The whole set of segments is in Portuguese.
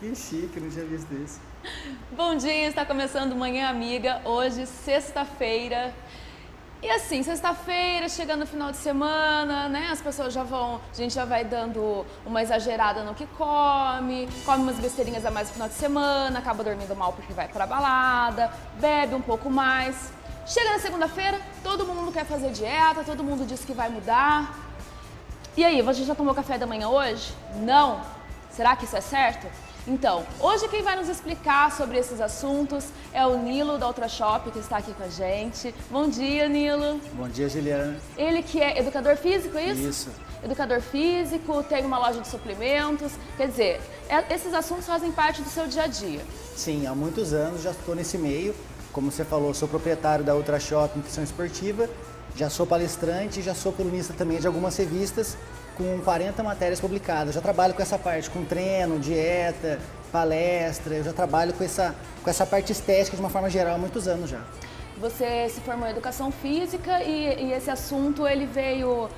Que chique, não tinha visto isso. Bom dia, está começando Manhã Amiga, hoje, sexta-feira. E assim, sexta-feira, chegando no final de semana, né? As pessoas a gente já vai dando uma exagerada no que come umas besteirinhas a mais no final de semana, acaba dormindo mal porque vai pra balada, bebe um pouco mais. Chega na segunda-feira, todo mundo quer fazer dieta, todo mundo diz que vai mudar. E aí, você já tomou café da manhã hoje? Não? Será que isso é certo? Então, hoje quem vai nos explicar sobre esses assuntos é o Nilo da Ultrashop, que está aqui com a gente. Bom dia, Nilo. Bom dia, Juliana. Ele que é educador físico, é isso? Isso. Educador físico, tem uma loja de suplementos, quer dizer, esses assuntos fazem parte do seu dia a dia. Sim, há muitos anos já estou nesse meio. Como você falou, sou proprietário da Ultrashop Nutrição Esportiva, já sou palestrante, já sou colunista também de algumas revistas, com 40 matérias publicadas. Já trabalho com essa parte, com treino, dieta, palestra, eu já trabalho com essa parte estética de uma forma geral há muitos anos já. Você se formou em educação física e esse assunto ele veio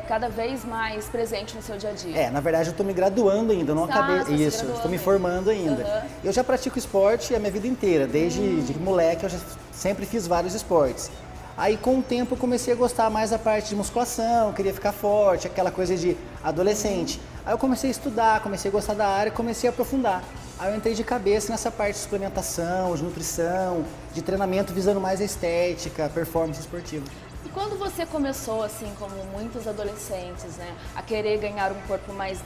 cada vez mais presente no seu dia a dia. Na verdade eu estou me graduando ainda, eu não acabei isso, estou me formando ainda. Uhum. Eu já pratico esporte a minha vida inteira, desde de moleque eu já sempre fiz vários esportes. Aí com o tempo eu comecei a gostar mais da parte de musculação, queria ficar forte, aquela coisa de adolescente. Aí eu comecei a estudar, comecei a gostar da área e comecei a aprofundar. Aí eu entrei de cabeça nessa parte de suplementação, de nutrição, de treinamento visando mais a estética, performance esportiva. E quando você começou, assim como muitos adolescentes, né, a querer ganhar um corpo mais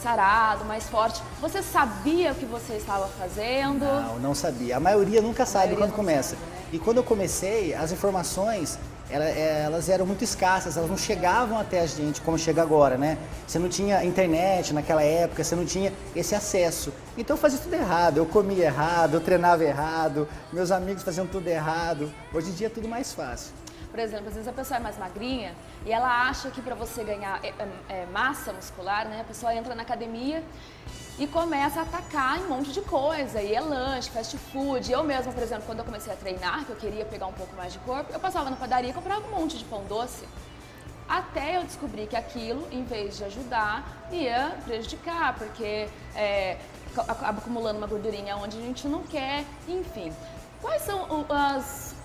sarado, mais forte, você sabia o que você estava fazendo? Não sabia. A maioria nunca sabe quando começa. Sabe, né? E quando eu comecei, as informações, elas eram muito escassas, elas não chegavam até a gente como chega agora, né? Você não tinha internet naquela época, você não tinha esse acesso. Então eu fazia tudo errado, eu comia errado, eu treinava errado, meus amigos faziam tudo errado. Hoje em dia é tudo mais fácil. Por exemplo, às vezes a pessoa é mais magrinha e ela acha que para você ganhar massa muscular, né, a pessoa entra na academia e começa a atacar em um monte de coisa, e é lanche, fast food. Eu mesma, por exemplo, quando eu comecei a treinar, que eu queria pegar um pouco mais de corpo, eu passava na padaria e comprava um monte de pão doce. Até eu descobri que aquilo, em vez de ajudar, ia prejudicar, porque acaba acumulando uma gordurinha onde a gente não quer, enfim. Quais são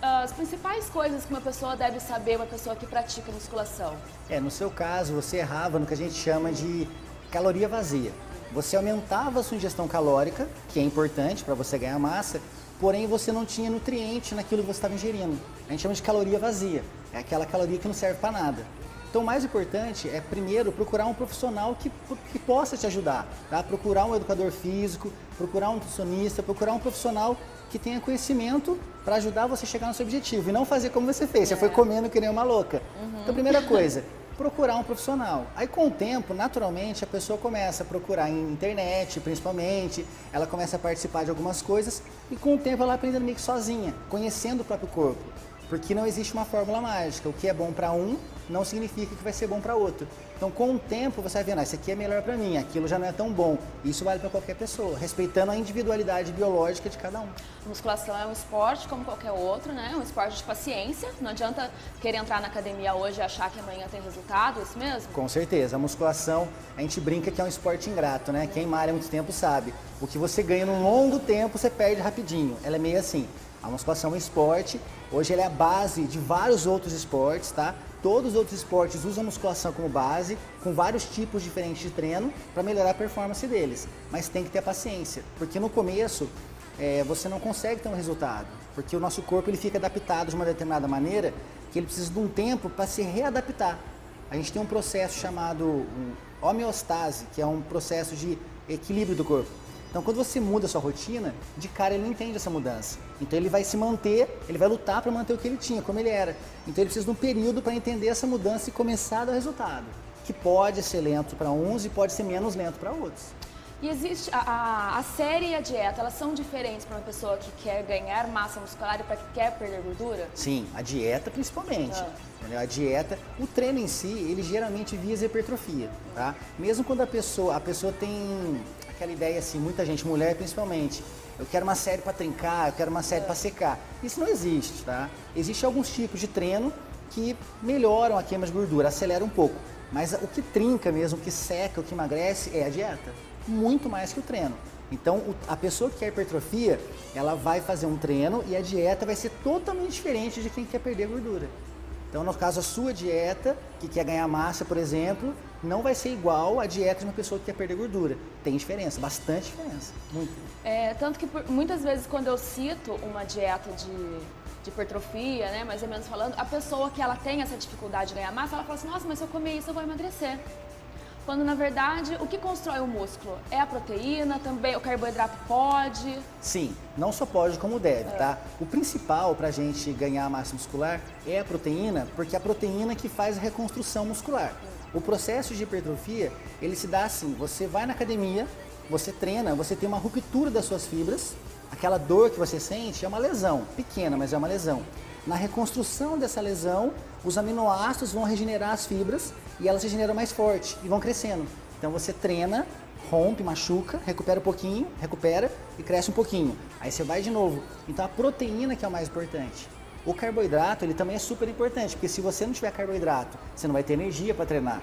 as principais coisas que uma pessoa deve saber, uma pessoa que pratica musculação? No seu caso, você errava no que a gente chama de caloria vazia. Você aumentava a sua ingestão calórica, que é importante para você ganhar massa, porém você não tinha nutriente naquilo que você estava ingerindo. A gente chama de caloria vazia, é aquela caloria que não serve para nada. Então o mais importante é primeiro procurar um profissional que possa te ajudar, tá? Procurar um educador físico, procurar um nutricionista, procurar um profissional que tenha conhecimento para ajudar você a chegar no seu objetivo e não fazer como você fez, você foi comendo que nem uma louca. Então primeira coisa, procurar um profissional. Aí com o tempo, naturalmente, a pessoa começa a procurar em internet, principalmente, ela começa a participar de algumas coisas e com o tempo ela aprende meio que sozinha, conhecendo o próprio corpo. Porque não existe uma fórmula mágica. O que é bom para um não significa que vai ser bom para outro. Então, com o tempo, você vai vendo, isso aqui é melhor para mim, aquilo já não é tão bom. Isso vale para qualquer pessoa, respeitando a individualidade biológica de cada um. A musculação é um esporte como qualquer outro, né? É um esporte de paciência. Não adianta querer entrar na academia hoje e achar que amanhã tem resultado, é isso mesmo? Com certeza. A musculação, a gente brinca que é um esporte ingrato, né? Quem malha há muito tempo sabe. O que você ganha num longo tempo, você perde rapidinho. Ela é meio assim. A musculação é um esporte, hoje ela é a base de vários outros esportes, tá? Todos os outros esportes usam a musculação como base, com vários tipos diferentes de treino para melhorar a performance deles. Mas tem que ter paciência, porque no começo você não consegue ter um resultado, porque o nosso corpo ele fica adaptado de uma determinada maneira que ele precisa de um tempo para se readaptar. A gente tem um processo chamado homeostase, que é um processo de equilíbrio do corpo. Então, quando você muda a sua rotina, de cara ele não entende essa mudança. Então, ele vai se manter, ele vai lutar para manter o que ele tinha, como ele era. Então, ele precisa de um período para entender essa mudança e começar a dar resultado. Que pode ser lento para uns e pode ser menos lento para outros. E existe a série e a dieta, elas são diferentes para uma pessoa que quer ganhar massa muscular e para que quer perder gordura? Sim, a dieta principalmente. Entendeu? A dieta, o treino em si, ele geralmente visa hipertrofia, tá? Mesmo quando a pessoa tem aquela ideia assim, muita gente, mulher principalmente, eu quero uma série para trincar, eu quero uma série para secar. Isso não existe, tá? Existem alguns tipos de treino que melhoram a queima de gordura, aceleram um pouco. Mas o que trinca mesmo, o que seca, o que emagrece é a dieta. muito mais que o treino. Então, a pessoa que quer hipertrofia, ela vai fazer um treino e a dieta vai ser totalmente diferente de quem quer perder gordura. Então, no caso, a sua dieta, que quer ganhar massa, por exemplo, não vai ser igual à dieta de uma pessoa que quer perder gordura. Tem diferença, bastante diferença, muito. Tanto que muitas vezes quando eu cito uma dieta de hipertrofia, né, mais ou menos falando, a pessoa que ela tem essa dificuldade de ganhar massa, ela fala assim, nossa, mas se eu comer isso eu vou emagrecer. Quando, na verdade, o que constrói o músculo é a proteína, também o carboidrato pode? Sim, não só pode como deve, tá? O principal para a gente ganhar massa muscular é a proteína, porque é a proteína que faz a reconstrução muscular. O processo de hipertrofia, ele se dá assim, você vai na academia, você treina, você tem uma ruptura das suas fibras, aquela dor que você sente é uma lesão, pequena, mas é uma lesão. Na reconstrução dessa lesão, os aminoácidos vão regenerar as fibras e elas se regeneram mais forte e vão crescendo. Então você treina, rompe, machuca, recupera um pouquinho, recupera e cresce um pouquinho. Aí você vai de novo. Então a proteína que é o mais importante. O carboidrato, ele também é super importante, porque se você não tiver carboidrato, você não vai ter energia para treinar.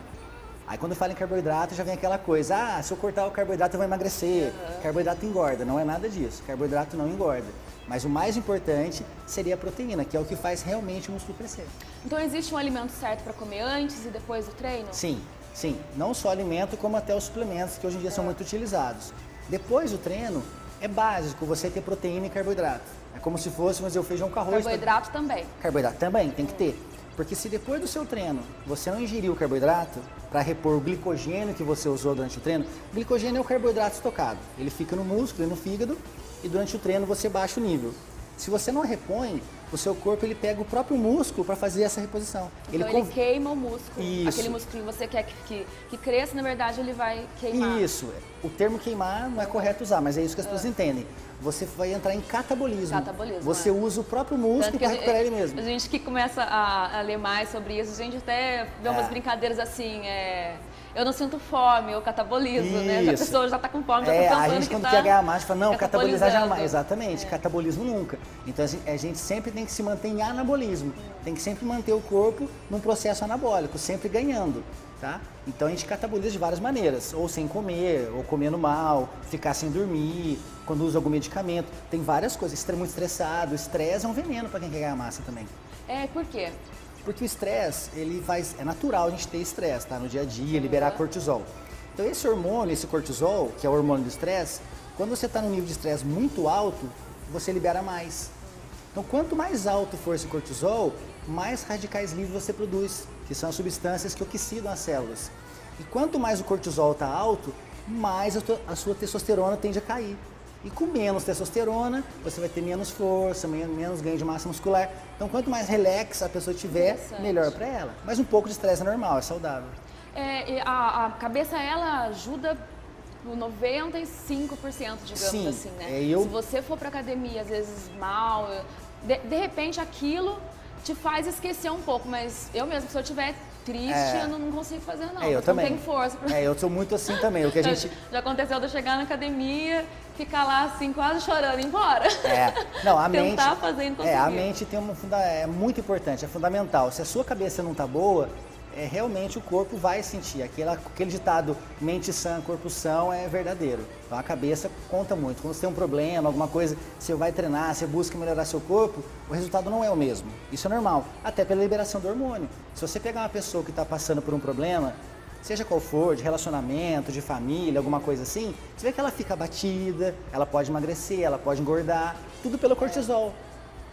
Aí quando fala em carboidrato, já vem aquela coisa, se eu cortar o carboidrato eu vou emagrecer. Carboidrato engorda, não é nada disso. Carboidrato não engorda. Mas o mais importante seria a proteína, que é o que faz realmente o músculo crescer. Então existe um alimento certo para comer antes e depois do treino? Sim, sim. Não só alimento, como até os suplementos, que hoje em dia são muito utilizados. Depois do treino, é básico você ter proteína e carboidrato. É como se fosse, mas eu feijão com arroz. Carboidrato também. Carboidrato também, tem que ter. Porque se depois do seu treino você não ingerir o carboidrato para repor o glicogênio que você usou durante o treino, glicogênio é o carboidrato estocado. Ele fica no músculo e no fígado e durante o treino você baixa o nível. Se você não repõe, o seu corpo ele pega o próprio músculo para fazer essa reposição. Então ele queima o músculo. Isso. Aquele músculo que você quer que cresça, na verdade ele vai queimar. Isso. O termo queimar não é correto usar, mas é isso que as pessoas entendem. Você vai entrar em catabolismo. Você usa o próprio músculo para recuperar ele mesmo. A gente que começa a ler mais sobre isso, a gente até vê umas brincadeiras assim, eu não sinto fome, eu catabolizo, né? A pessoa já está com fome, já está pensando a gente quando quer ganhar massa, fala, não, catabolizar jamais. Exatamente, catabolismo nunca. Então a gente sempre tem que se manter em anabolismo. Tem que sempre manter o corpo num processo anabólico, sempre ganhando. Tá? Então a gente cataboliza de várias maneiras, ou sem comer, ou comendo mal, ficar sem dormir, quando usa algum medicamento. Tem várias coisas, muito estressado, o estresse é um veneno para quem quer ganhar massa também. Por quê? Porque o estresse, é natural a gente ter estresse, tá? No dia a dia, liberar cortisol. Então esse hormônio, esse cortisol, que é o hormônio do estresse, quando você está num nível de estresse muito alto, você libera mais. Então quanto mais alto for esse cortisol, mais radicais livres você produz, que são as substâncias que oxidam as células. E quanto mais o cortisol está alto, mais a sua testosterona tende a cair. E com menos testosterona, você vai ter menos força, menos ganho de massa muscular. Então, quanto mais relax a pessoa tiver, melhor para ela. Mas um pouco de estresse é normal, é saudável. E a cabeça, ela ajuda no 95%, digamos Sim, assim, né? Se você for para academia, às vezes mal, de repente aquilo te faz esquecer um pouco, mas eu mesmo, se eu estiver triste, eu não consigo fazer não. Eu também. Não tenho força. Eu sou muito assim também. O que a gente... Já aconteceu de eu chegar na academia, ficar lá assim, quase chorando e ir embora. Não, a mente... Tentar fazer e não conseguir. A mente é muito importante, é fundamental. Se a sua cabeça não está boa, realmente o corpo vai sentir. Aquele ditado, mente sã, corpo são, é verdadeiro. Então a cabeça conta muito. Quando você tem um problema, alguma coisa, você vai treinar, você busca melhorar seu corpo, o resultado não é o mesmo. Isso é normal, até pela liberação do hormônio. Se você pegar uma pessoa que está passando por um problema, seja qual for, de relacionamento, de família, alguma coisa assim, você vê que ela fica abatida, ela pode emagrecer, ela pode engordar, tudo pelo cortisol.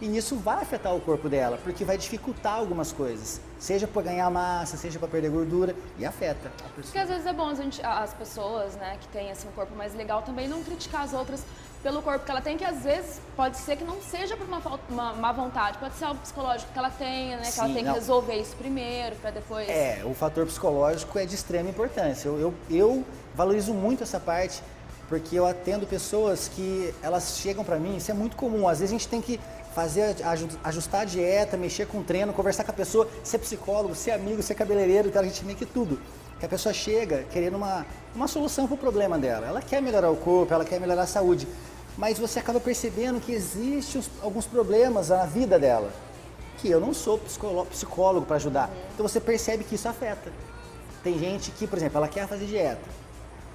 E isso vai afetar o corpo dela, porque vai dificultar algumas coisas. Seja para ganhar massa, seja para perder gordura, e afeta a pessoa. Porque às vezes é bom as pessoas, né, que têm assim, um corpo mais legal também não criticar as outras pelo corpo que ela tem, que às vezes pode ser que não seja por uma má vontade, pode ser algo psicológico que ela tenha, né, que ela tem que resolver isso primeiro, para depois... O fator psicológico é de extrema importância. Eu valorizo muito essa parte, porque eu atendo pessoas que elas chegam para mim, isso é muito comum, às vezes a gente tem que ajustar a dieta, mexer com o treino, conversar com a pessoa, ser psicólogo, ser amigo, ser cabeleireiro, então a gente meio que tudo. Que a pessoa chega querendo uma solução para o problema dela. Ela quer melhorar o corpo, ela quer melhorar a saúde, mas você acaba percebendo que existem alguns problemas na vida dela, que eu não sou psicólogo para ajudar. Então você percebe que isso afeta. Tem gente que, por exemplo, ela quer fazer dieta.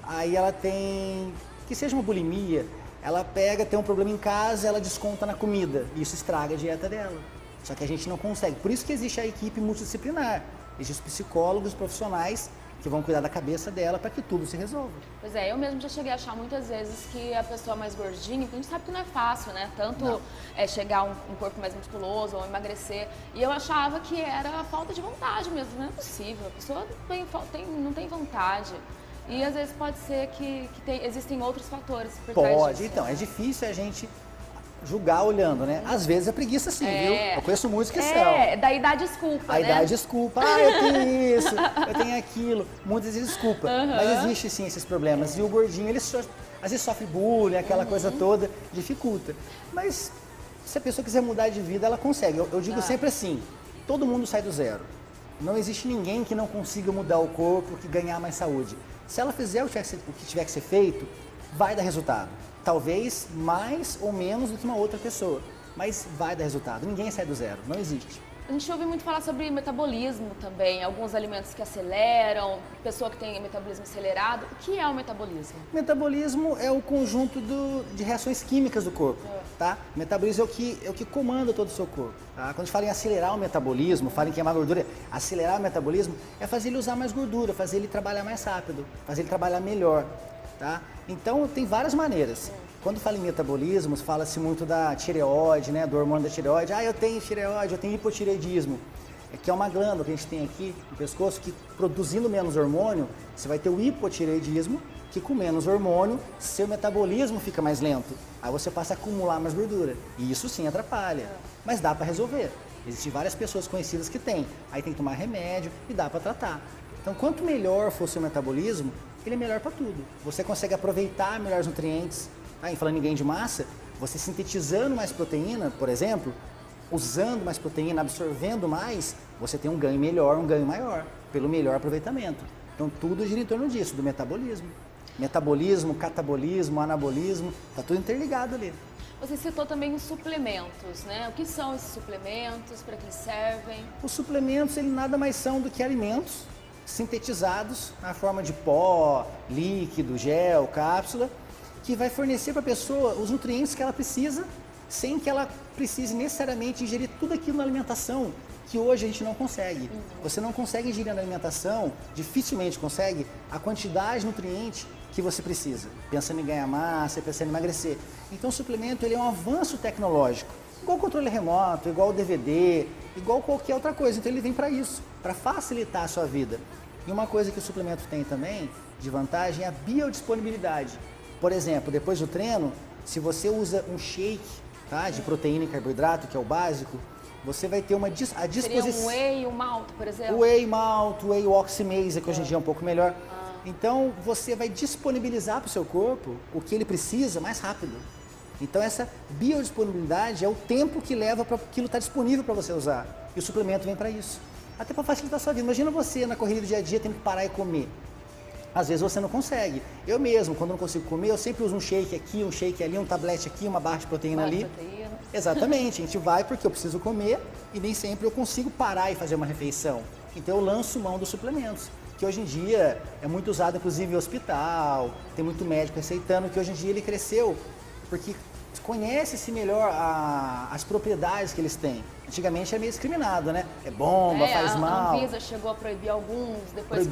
aí ela tem, que seja uma bulimia, ela pega, tem um problema em casa, ela desconta na comida, e isso estraga a dieta dela. Só que a gente não consegue. Por isso que existe a equipe multidisciplinar. Existem os psicólogos profissionais que vão cuidar da cabeça dela para que tudo se resolva. Pois é, eu mesmo já cheguei a achar muitas vezes que a pessoa mais gordinha, porque a gente sabe que não é fácil, né? Tanto chegar a um corpo mais musculoso ou emagrecer. E eu achava que era falta de vontade mesmo, não é possível. A pessoa não tem vontade. E às vezes pode ser que existem outros fatores por trás disso. Pode, então, é difícil a gente julgar olhando, né? Às vezes é preguiça sim, viu? Eu conheço muitos que são. Daí dá desculpa, Aí né? dá desculpa, eu tenho isso, eu tenho aquilo. Muitas vezes desculpa, mas existe sim esses problemas. E o gordinho, ele às vezes sofre bullying, aquela coisa toda, dificulta. Mas se a pessoa quiser mudar de vida, ela consegue. Eu digo sempre assim, todo mundo sai do zero. Não existe ninguém que não consiga mudar o corpo, que ganhar mais saúde. Se ela fizer o que tiver que ser feito, vai dar resultado. Talvez mais ou menos do que uma outra pessoa, mas vai dar resultado. Ninguém sai do zero, não existe. A gente ouve muito falar sobre metabolismo também, alguns alimentos que aceleram, pessoa que tem metabolismo acelerado. O que é o metabolismo? Metabolismo é o conjunto de reações químicas do corpo, tá? Metabolismo é o que comanda todo o seu corpo, tá? Quando a gente fala em acelerar o metabolismo, fala em queimar gordura, acelerar o metabolismo é fazer ele usar mais gordura, fazer ele trabalhar mais rápido, fazer ele trabalhar melhor, tá? Então, tem várias maneiras. Quando fala em metabolismo, fala-se muito da tireoide, né, do hormônio da tireoide. Eu tenho tireoide, eu tenho hipotireoidismo, que é uma glândula que a gente tem aqui no pescoço, que produzindo menos hormônio, você vai ter o hipotireoidismo, que com menos hormônio, seu metabolismo fica mais lento. Aí você passa a acumular mais gordura. E isso sim atrapalha, mas dá para resolver. Existem várias pessoas conhecidas que têm. Aí tem que tomar remédio e dá para tratar. Então, quanto melhor for o seu metabolismo, ele é melhor para tudo. Você consegue aproveitar melhor os nutrientes. Em falando em ganho de massa, você sintetizando mais proteína, por exemplo, usando mais proteína, absorvendo mais, você tem um ganho melhor, um ganho maior, pelo melhor aproveitamento. Então, tudo gira em torno disso, do metabolismo. Metabolismo, catabolismo, anabolismo, está tudo interligado ali. Você citou também os suplementos, né? O que são esses suplementos, para que eles servem? Os suplementos, eles nada mais são do que alimentos sintetizados na forma de pó, líquido, gel, cápsula, que vai fornecer para a pessoa os nutrientes que ela precisa, sem que ela precise necessariamente ingerir tudo aquilo na alimentação, que hoje a gente não consegue. Você não consegue ingerir na alimentação, dificilmente consegue, a quantidade de nutriente que você precisa, pensando em ganhar massa, pensando em emagrecer. Então o suplemento ele é um avanço tecnológico, igual o controle remoto, igual o DVD, igual qualquer outra coisa. Então ele vem para isso, para facilitar a sua vida. E uma coisa que o suplemento tem também, de vantagem, é a biodisponibilidade. Por exemplo, depois do treino, se você usa um shake, tá, de proteína e carboidrato, que é o básico, você vai ter a disposição... Seria um whey e um malto, por exemplo? Whey malto, whey oximase, que hoje em dia é um pouco melhor. Então, você vai disponibilizar para o seu corpo o que ele precisa mais rápido. Então, essa biodisponibilidade é o tempo que leva para aquilo estar disponível para você usar. E o suplemento vem para isso. Até para facilitar a sua vida. Imagina você, na corrida do dia a dia, tendo que parar e comer. Às vezes você não consegue. Eu mesmo, quando não consigo comer, eu sempre uso um shake aqui, um shake ali, um tablete aqui, uma barra de proteína ali. Exatamente, a gente vai porque eu preciso comer e nem sempre eu consigo parar e fazer uma refeição. Então eu lanço mão dos suplementos, que hoje em dia é muito usado inclusive em hospital, tem muito médico receitando, que hoje em dia ele cresceu porque conhece-se melhor as propriedades que eles têm. Antigamente era meio discriminado, né? É bomba, faz mal. A Anvisa chegou a proibir alguns, depois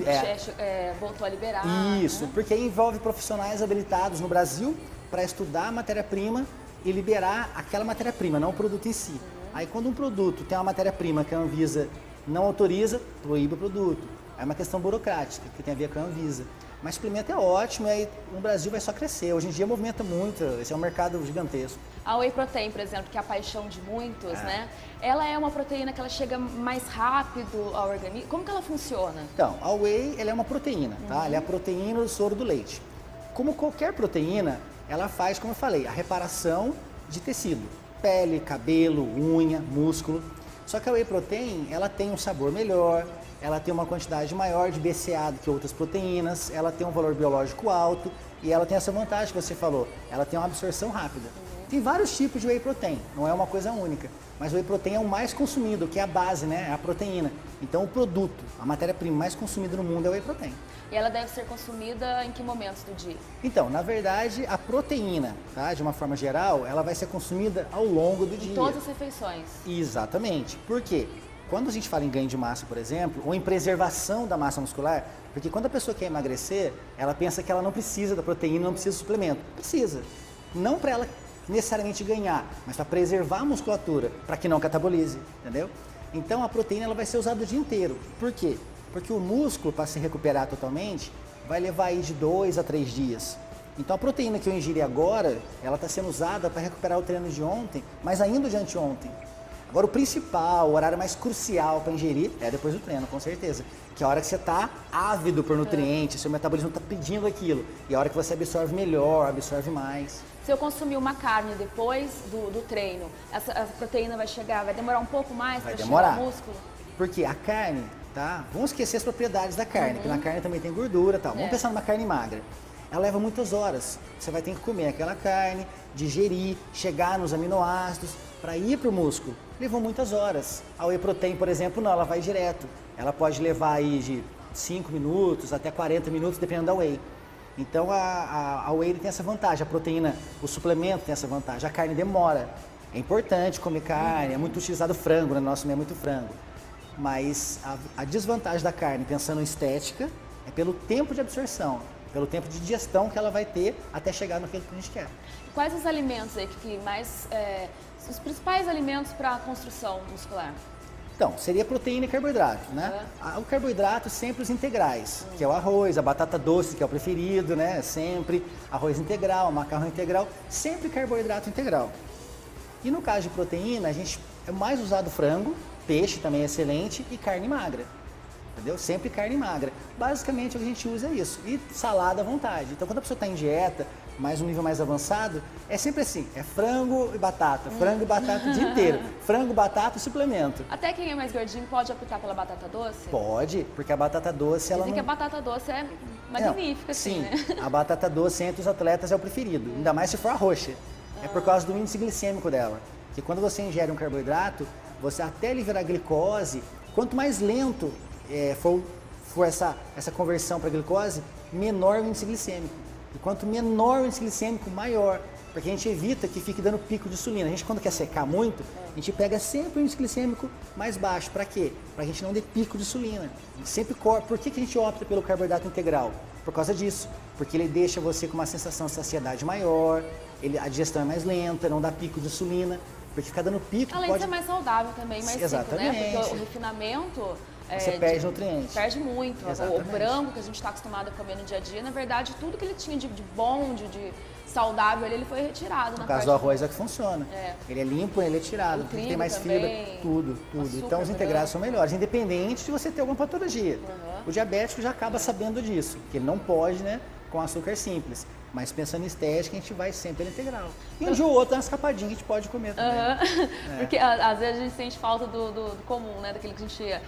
voltou a liberar. Isso, porque envolve profissionais habilitados no Brasil para estudar a matéria-prima e liberar aquela matéria-prima, não o produto em si. Aí quando um produto tem uma matéria-prima que a Anvisa não autoriza, proíbe o produto. É uma questão burocrática, que tem a ver com a Anvisa. Mas suplemento é ótimo e aí no Brasil vai só crescer. Hoje em dia movimenta muito, esse é um mercado gigantesco. A Whey Protein, por exemplo, que é a paixão de muitos, né? Ela é uma proteína que ela chega mais rápido ao organismo. Como que ela funciona? Então, a Whey ela é uma proteína, tá? Ela é a proteína do soro do leite. Como qualquer proteína, ela faz, como eu falei, a reparação de tecido. Pele, cabelo, unha, músculo. Só que a Whey Protein, ela tem um sabor melhor, ela tem uma quantidade maior de BCA do que outras proteínas, ela tem um valor biológico alto e ela tem essa vantagem que você falou, ela tem uma absorção rápida. Tem vários tipos de whey protein, não é uma coisa única. Mas o whey protein é o mais consumido, que é a base, né? É a proteína. Então o produto, a matéria-prima mais consumida no mundo é o whey protein. E ela deve ser consumida em que momentos do dia? Então, na verdade, a proteína, tá? De uma forma geral, ela vai ser consumida ao longo do dia. Em todas as refeições? Exatamente. Por quê? Quando a gente fala em ganho de massa, por exemplo, ou em preservação da massa muscular, porque quando a pessoa quer emagrecer, ela pensa que ela não precisa da proteína, não precisa do suplemento. Precisa. Não para ela necessariamente ganhar, mas para preservar a musculatura, para que não catabolize, entendeu? Então a proteína ela vai ser usada o dia inteiro. Por quê? Porque o músculo, para se recuperar totalmente, vai levar aí de 2 a 3 dias. Então a proteína que eu ingeri agora, ela está sendo usada para recuperar o treino de ontem, mas ainda o de anteontem. Agora o principal, o horário mais crucial para ingerir é depois do treino, com certeza. Que é a hora que você está ávido por nutrientes, seu metabolismo está pedindo aquilo. E é a hora que você absorve melhor, absorve mais. Se eu consumir uma carne depois do treino, essa proteína vai chegar, vai demorar um pouco mais para chegar ao músculo? Porque a carne, tá? Vamos esquecer as propriedades da carne, porque na carne também tem gordura e tal. Vamos pensar numa carne magra. Ela leva muitas horas. Você vai ter que comer aquela carne, digerir, chegar nos aminoácidos para ir para o músculo. Levou muitas horas. A whey protein, por exemplo, não, ela vai direto. Ela pode levar aí de 5 minutos até 40 minutos, dependendo da whey. Então a whey tem essa vantagem, a proteína, o suplemento tem essa vantagem, a carne demora. É importante comer carne, é muito utilizado frango, né? Nosso meio é muito frango. Mas a desvantagem da carne, pensando em estética, é pelo tempo de absorção, pelo tempo de digestão que ela vai ter até chegar no que a gente quer. Quais os alimentos aí que mais, os principais alimentos para a construção muscular? Então, seria proteína e carboidrato, né? O carboidrato sempre os integrais, que é o arroz, a batata doce, que é o preferido, né? Sempre arroz integral, macarrão integral, sempre carboidrato integral. E no caso de proteína, a gente é mais usado frango, peixe também é excelente e carne magra. Entendeu? Sempre carne magra. Basicamente o que a gente usa é isso. E salada à vontade. Então quando a pessoa está em dieta, mais um nível mais avançado, é sempre assim, é frango e batata o dia inteiro. Frango, batata e suplemento. Até quem é mais gordinho pode optar pela batata doce? Pode, porque a batata doce, ela Dizem não... que a batata doce é magnífica, assim, sim, né? A batata doce entre os atletas é o preferido, ainda mais se for a roxa. É por causa do índice glicêmico dela. Que quando você ingere um carboidrato, você até liberar glicose, quanto mais lento for essa conversão para glicose, menor o índice glicêmico. E quanto menor o índice glicêmico, maior. Porque a gente evita que fique dando pico de insulina. A gente, quando quer secar muito, a gente pega sempre o índice glicêmico mais baixo. Para quê? Para a gente não ter pico de insulina. A gente sempre corta. Por que a gente opta pelo carboidrato integral? Por causa disso. Porque ele deixa você com uma sensação de saciedade maior, a digestão é mais lenta, não dá pico de insulina. Porque ficar dando pico Além de ser mais saudável também, mais rico, né? Porque o refinamento... Você perde nutrientes. Perde muito. O branco que a gente está acostumado a comer no dia a dia, na verdade, tudo que ele tinha de bom, de saudável, ele foi retirado. No caso do arroz é que funciona. Ele é limpo, ele é tirado. Trigo tem mais também, fibra, tudo. Então os integrais são melhores, independente de você ter alguma patologia. O diabético já acaba sabendo disso, que ele não pode, né, com açúcar simples. Mas pensando em estética, a gente vai sempre pelo integral. E um dia ou outro, tem umas capadinhas que a gente pode comer também. Porque às vezes a gente sente falta do comum, né? Daquilo que a gente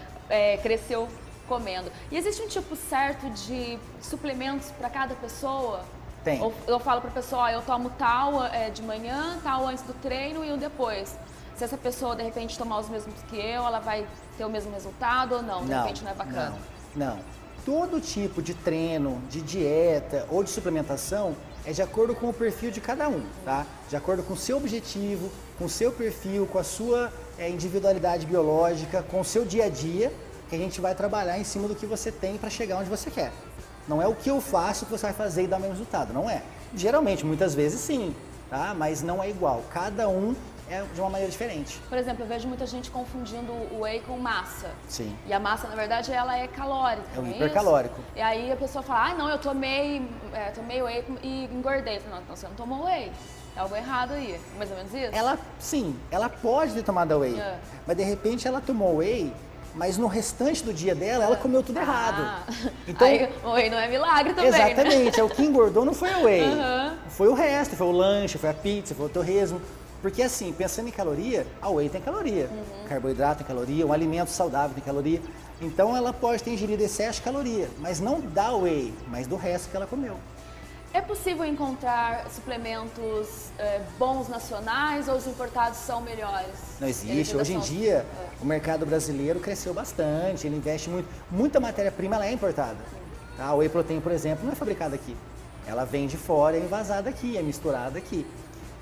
cresceu comendo. E existe um tipo certo de suplementos para cada pessoa? Tem. Ou eu falo para a pessoa, eu tomo tal de manhã, tal antes do treino e um depois. Se essa pessoa, de repente, tomar os mesmos que eu, ela vai ter o mesmo resultado ou não? De repente não é bacana? Não. Todo tipo de treino, de dieta ou de suplementação é de acordo com o perfil de cada um, tá? De acordo com o seu objetivo, com o seu perfil, com a sua individualidade biológica, com o seu dia a dia, que a gente vai trabalhar em cima do que você tem para chegar onde você quer. Não é o que eu faço que você vai fazer e dar o mesmo resultado, não é. Geralmente, muitas vezes sim, tá? Mas não é igual. Cada um é de uma maneira diferente. Por exemplo, eu vejo muita gente confundindo o whey com massa. Sim. E a massa, na verdade, ela é calórica. É um hipercalórico. E aí a pessoa fala, não, eu tomei whey e engordei. Não, você não tomou whey. É algo errado aí. Mais ou menos isso? Ela pode ter tomado a whey. Mas de repente ela tomou whey, mas no restante do dia dela, ela comeu tudo errado. Então, aí, o whey não é milagre também, exatamente. Né? O que engordou não foi a whey. Foi o resto, foi o lanche, foi a pizza, foi o torresmo. Porque assim, pensando em caloria, a whey tem caloria, carboidrato tem caloria, um alimento saudável tem caloria. Então ela pode ter ingerido excesso de caloria, mas não da whey, mas do resto que ela comeu. É possível encontrar suplementos bons nacionais ou os importados são melhores? Não existe. Hoje em dia, o mercado brasileiro cresceu bastante, ele investe muito. Muita matéria-prima ela é importada. Tá? O Whey Protein, por exemplo, não é fabricado aqui. Ela vem de fora, é envasada aqui, é misturada aqui.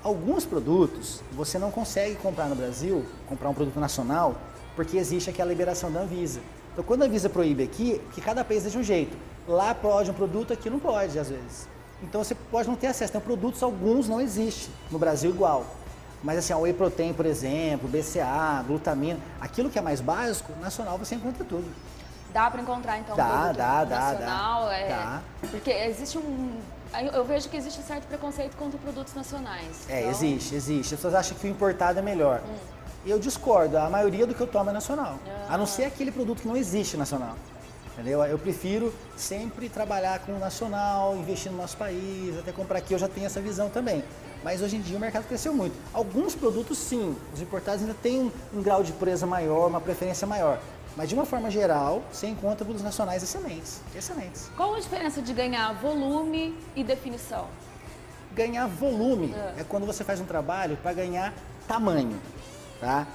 Alguns produtos você não consegue comprar no Brasil, comprar um produto nacional, porque existe aquela liberação da Anvisa. Então, quando a Anvisa proíbe aqui, que cada país é de um jeito. Lá pode um produto, aqui não pode, às vezes. Então, você pode não ter acesso. Então, produtos, alguns não existem no Brasil igual. Mas, assim, o Whey Protein, por exemplo, BCA, glutamina, aquilo que é mais básico, nacional você encontra tudo. Dá para encontrar, então, um produto nacional? Dá. Porque existe eu vejo que existe um certo preconceito contra produtos nacionais. Então... existe. As pessoas acham que o importado é melhor. E eu discordo, a maioria do que eu tomo é nacional. A não ser aquele produto que não existe nacional. Entendeu? Eu prefiro sempre trabalhar com o nacional, investir no nosso país, até comprar aqui, eu já tenho essa visão também. Mas hoje em dia o mercado cresceu muito. Alguns produtos sim, os importados ainda têm um grau de pureza maior, uma preferência maior. Mas de uma forma geral, você encontra produtos nacionais excelentes. Qual a diferença de ganhar volume e definição? Ganhar volume é quando você faz um trabalho para ganhar tamanho. Tá?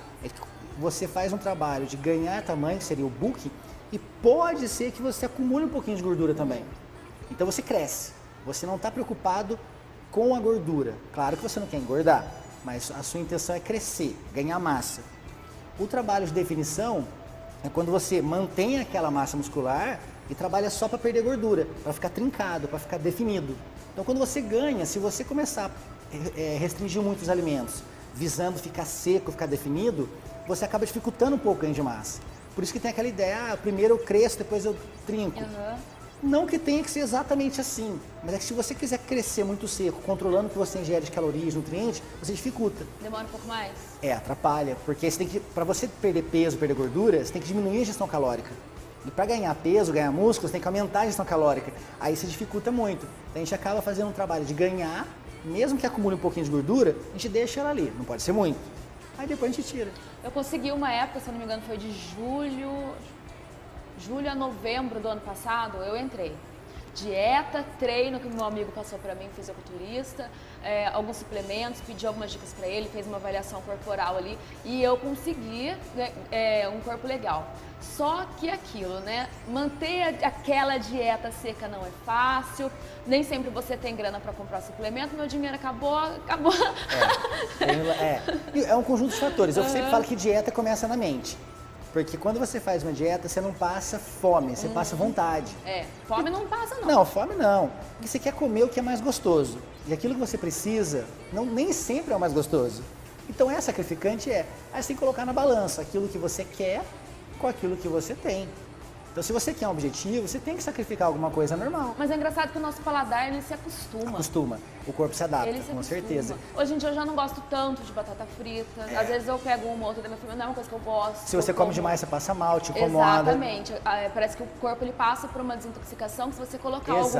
Você faz um trabalho de ganhar tamanho, que seria o bulk, e pode ser que você acumule um pouquinho de gordura também. Então você cresce. Você não está preocupado com a gordura. Claro que você não quer engordar, mas a sua intenção é crescer, ganhar massa. O trabalho de definição é quando você mantém aquela massa muscular e trabalha só para perder gordura, para ficar trincado, para ficar definido. Então quando você ganha, se você começar a restringir muitos alimentos, visando ficar seco, ficar definido, você acaba dificultando um pouco o ganho de massa. Por isso que tem aquela ideia, primeiro eu cresço, depois eu trinco. Não que tenha que ser exatamente assim, mas é que se você quiser crescer muito seco, controlando o que você ingere de calorias, nutrientes, você dificulta. Demora um pouco mais? Atrapalha, porque para você perder peso, perder gordura, você tem que diminuir a ingestão calórica. E para ganhar peso, ganhar músculo, você tem que aumentar a ingestão calórica. Aí você dificulta muito. Então a gente acaba fazendo um trabalho de ganhar, mesmo que acumule um pouquinho de gordura, a gente deixa ela ali, não pode ser muito. Aí depois a gente tira. Eu consegui uma época, se eu não me engano, foi de julho a novembro do ano passado, eu entrei. Dieta, treino que meu amigo passou para mim, fisiculturista, alguns suplementos, pedi algumas dicas para ele, fez uma avaliação corporal ali e eu consegui um corpo legal. Só que aquilo, né? Manter aquela dieta seca não é fácil, nem sempre você tem grana para comprar suplemento, meu dinheiro acabou. É um conjunto de fatores. Eu sempre falo que dieta começa na mente. Porque quando você faz uma dieta, você não passa fome, você passa vontade. Fome não passa não. Não, fome não. Porque você quer comer o que é mais gostoso. E aquilo que você precisa, nem sempre é o mais gostoso. Então sacrificante Aí você tem que colocar na balança aquilo que você quer com aquilo que você tem. Então, se você quer um objetivo, você tem que sacrificar alguma coisa normal. Mas é engraçado que o nosso paladar, ele se acostuma. Acostuma. O corpo se adapta, com certeza. Hoje em dia eu já não gosto tanto de batata frita. Às vezes eu pego uma ou outra da minha família, não é uma coisa que eu gosto. Se você come demais, você passa mal, te incomoda. Exatamente. Parece que o corpo ele passa por uma desintoxicação, que se você colocar algo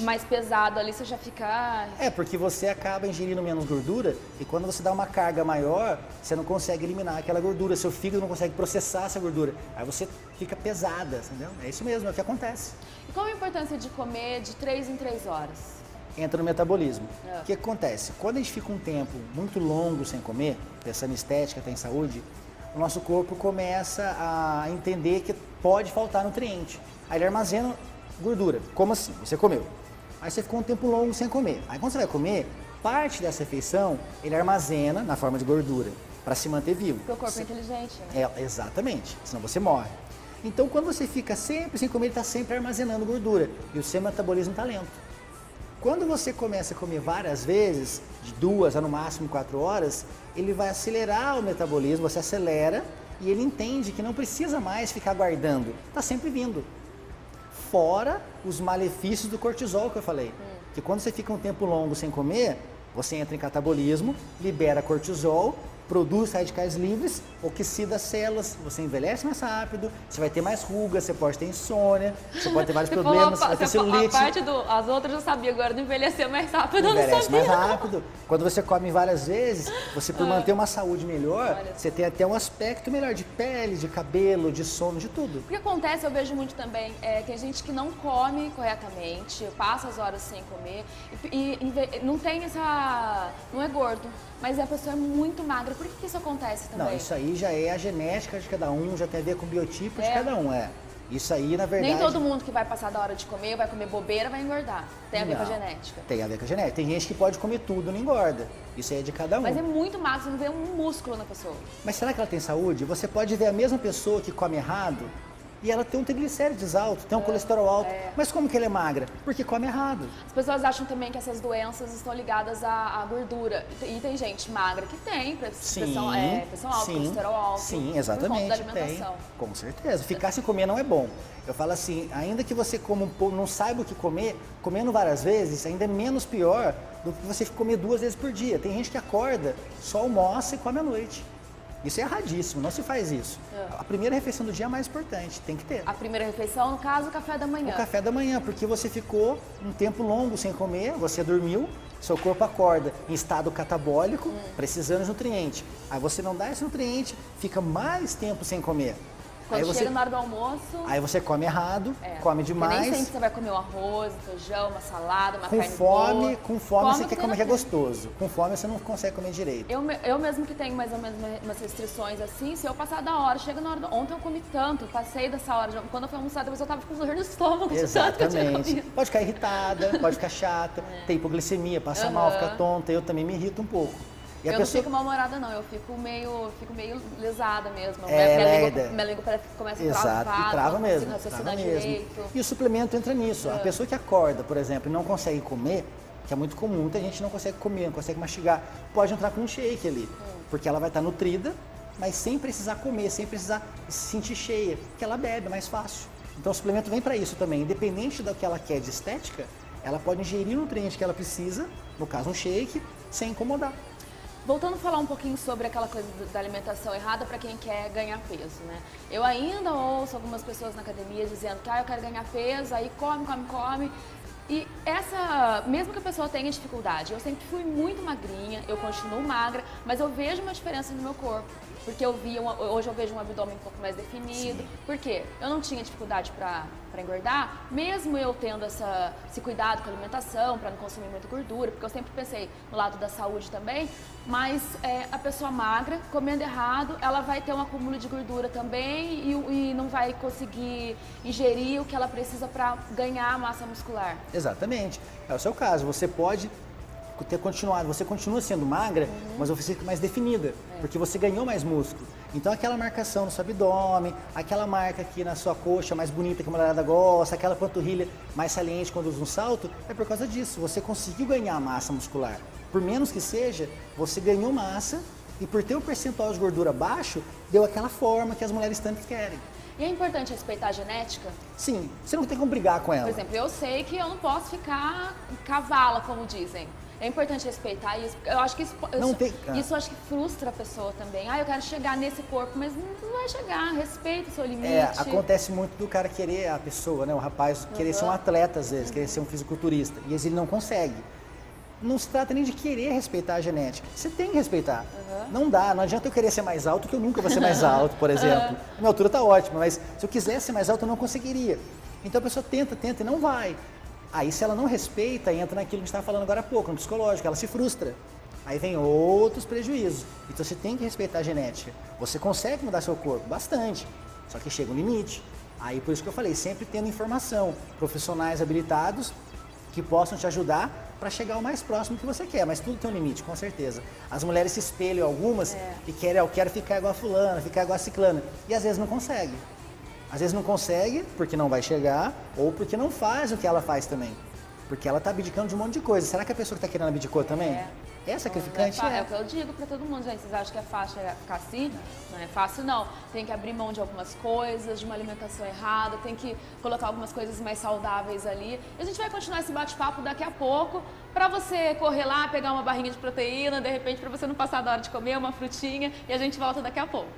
mais pesado ali, você já fica... porque você acaba ingerindo menos gordura e quando você dá uma carga maior, você não consegue eliminar aquela gordura, seu fígado não consegue processar essa gordura. Aí você fica pesada, entendeu? É isso mesmo, é o que acontece. E qual a importância de comer de 3 em 3 horas? Entra no metabolismo. O que acontece? Quando a gente fica um tempo muito longo sem comer, pensando em estética, até em saúde, o nosso corpo começa a entender que pode faltar nutriente. Aí ele armazena gordura. Como assim? Você comeu. Aí você ficou um tempo longo sem comer. Aí quando você vai comer, parte dessa refeição ele armazena na forma de gordura, para se manter vivo. Porque o corpo é inteligente, né? Exatamente, senão você morre. Então quando você fica sempre sem comer, ele está sempre armazenando gordura e o seu metabolismo está lento. Quando você começa a comer várias vezes, de 2 a no máximo 4 horas, ele vai acelerar o metabolismo, você acelera e ele entende que não precisa mais ficar guardando, está sempre vindo. Fora os malefícios do cortisol que eu falei, que quando você fica um tempo longo sem comer, você entra em catabolismo, libera cortisol produz radicais livres, oxida as células, você envelhece mais rápido, você vai ter mais rugas, você pode ter insônia, você pode ter vários problemas, você vai ter celulite. As outras eu sabia, agora não envelhecer mais rápido, eu não Envelhece sabia. mais rápido. Quando você come várias vezes, você por manter uma saúde melhor, você tem até um aspecto melhor de pele, de cabelo, de sono, de tudo. O que acontece, eu vejo muito também, tem gente que não come corretamente, passa as horas sem comer não tem essa... não é gordo, mas a pessoa é muito magra. Por que isso acontece também? Não, isso aí já é a genética de cada um, já tem a ver com o biotipo de cada um, Isso aí, na verdade... Nem todo mundo que vai passar da hora de comer, vai comer bobeira, vai engordar. Tem a ver com a genética. Tem a ver com a genética. Tem gente que pode comer tudo, não engorda. Isso aí é de cada um. Mas é muito magro, você não vê um músculo na pessoa. Mas será que ela tem saúde? Você pode ver a mesma pessoa que come errado e ela tem um triglicérides alto, tem um colesterol alto. Mas como que ela é magra? Porque come errado. As pessoas acham também que essas doenças estão ligadas à gordura. E tem gente magra que tem pressão alta, colesterol alto. Sim, exatamente. Por conta da alimentação. Tem, com certeza. Ficar sem comer não é bom. Eu falo assim, ainda que você coma um pouco, não saiba o que comer, comendo várias vezes, ainda é menos pior do que você comer 2 vezes por dia. Tem gente que acorda, só almoça e come à noite. Isso é erradíssimo, não se faz isso. A primeira refeição do dia é a mais importante, tem que ter. A primeira refeição, no caso, o café da manhã. O café da manhã, porque você ficou um tempo longo sem comer, você dormiu, seu corpo acorda em estado catabólico, precisando de nutriente. Aí você não dá esse nutriente, fica mais tempo sem comer. Quando chega na hora do almoço... Aí você come errado, come demais. Nem sempre você vai comer um arroz, um feijão, uma salada, uma com carne fome, boa. Com fome você quer comer que é gostoso. Com fome você não consegue comer direito. Eu mesmo que tenho mais ou menos umas restrições assim, se eu passar da hora, chega na hora Ontem eu comi tanto, passei dessa hora. Quando eu fui almoçar, depois eu tava com dor no estômago. Exatamente. Pode ficar irritada, pode ficar chata, tem hipoglicemia, passa mal, fica tonta. Eu também me irrito um pouco. E eu não fico mal-humorada, não. Eu fico meio lesada mesmo. Minha língua começa a travar. Exato, e trava mesmo. Não consigo raciocinar direito. E o suplemento entra nisso. A pessoa que acorda, por exemplo, e não consegue comer, que é muito comum, muita gente não consegue comer, não consegue mastigar, pode entrar com um shake ali. Porque ela vai estar nutrida, mas sem precisar comer, sem precisar se sentir cheia, porque ela bebe, é mais fácil. Então o suplemento vem para isso também. Independente do que ela quer de estética, ela pode ingerir o nutriente que ela precisa, no caso um shake, sem incomodar. Voltando a falar um pouquinho sobre aquela coisa da alimentação errada para quem quer ganhar peso, né? Eu ainda ouço algumas pessoas na academia dizendo que eu quero ganhar peso, aí come. E mesmo que a pessoa tenha dificuldade, eu sempre fui muito magrinha, eu continuo magra, mas eu vejo uma diferença no meu corpo. Porque hoje eu vejo um abdômen um pouco mais definido. Sim. Por quê? Eu não tinha dificuldade para engordar, mesmo eu tendo esse cuidado com a alimentação, para não consumir muita gordura, porque eu sempre pensei no lado da saúde também, mas a pessoa magra, comendo errado, ela vai ter um acúmulo de gordura também e não vai conseguir ingerir o que ela precisa para ganhar massa muscular. Exatamente. É o seu caso. Você pode ter continuado, você continua sendo magra, mas você fica mais definida, porque você ganhou mais músculo. Então aquela marcação no seu abdômen, aquela marca aqui na sua coxa mais bonita que a mulherada gosta, aquela panturrilha mais saliente quando usa um salto, é por causa disso. Você conseguiu ganhar massa muscular. Por menos que seja, você ganhou massa e por ter um percentual de gordura baixo, deu aquela forma que as mulheres tanto querem. E é importante respeitar a genética? Sim, você não tem como brigar com ela. Por exemplo, eu sei que eu não posso ficar cavala, como dizem. É importante respeitar isso. Eu acho que isso acho que frustra a pessoa também. Eu quero chegar nesse corpo, mas não vai chegar. Respeita o seu limite. Acontece muito do cara querer a pessoa, né? O rapaz querer ser um atleta às vezes, querer ser um fisiculturista. E às vezes ele não consegue. Não se trata nem de querer respeitar a genética. Você tem que respeitar. Não dá, não adianta eu querer ser mais alto, que eu nunca vou ser mais alto, por exemplo. A minha altura está ótima, mas se eu quisesse ser mais alto, eu não conseguiria. Então a pessoa tenta e não vai. Aí se ela não respeita, entra naquilo que a gente estava falando agora há pouco, no psicológico, ela se frustra. Aí vem outros prejuízos. Então você tem que respeitar a genética. Você consegue mudar seu corpo? Bastante. Só que chega um limite. Aí por isso que eu falei, sempre tendo informação, profissionais habilitados que possam te ajudar para chegar o mais próximo que você quer. Mas tudo tem um limite, com certeza. As mulheres se espelham algumas e querem, eu quero ficar igual a fulana, ficar igual a ciclana. E às vezes não consegue. Às vezes não consegue porque não vai chegar ou porque não faz o que ela faz também. Porque ela tá abdicando de um monte de coisa. Será que a pessoa que tá querendo abdicou também? É sacrificante? É o que eu digo pra todo mundo, gente. Vocês acham que é fácil ficar assim? Não é fácil, não. Tem que abrir mão de algumas coisas, de uma alimentação errada, tem que colocar algumas coisas mais saudáveis ali. E a gente vai continuar esse bate-papo daqui a pouco, pra você correr lá, pegar uma barrinha de proteína, de repente, pra você não passar da hora de comer uma frutinha, e a gente volta daqui a pouco.